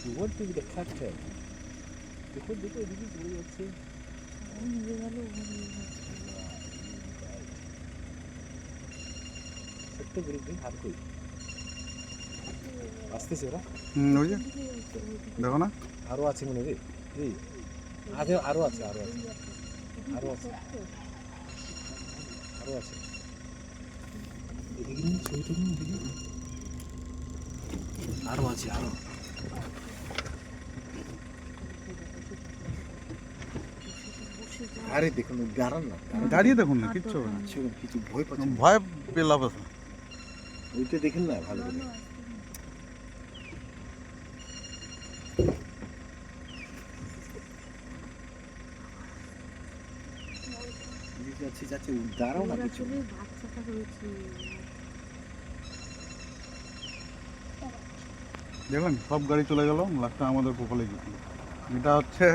You want to be the captain. দেখো দেখো এদিকে চলে যাচ্ছে। ছোট্ট গ্রুপে হাত কই আসতেছে ওরা। ওই যে দেখো না, আরো আছে মনে রে। এই আগে আরো আছে আরো আছে আরো আছে আরো আছে। এদিকে নিয়ে ছবি তুলুন এদিকে। আরো আছে আরো। আরে দেখুন দাঁড়ান না, দাঁড়িয়ে দেখুন না, কিচ্ছু হবে না। কিছু ভয় পাচ্ছে। ভয় পেয়ে লাভ আছে। ওইটা দেখেন না ভালো করে। যাচ্ছে যাচ্ছে দাঁড়াও না কিছু। দেখলেন সব গাড়ি চলে গেল, লাস্টে আমাদের কপালে গেছিল। এটা হচ্ছে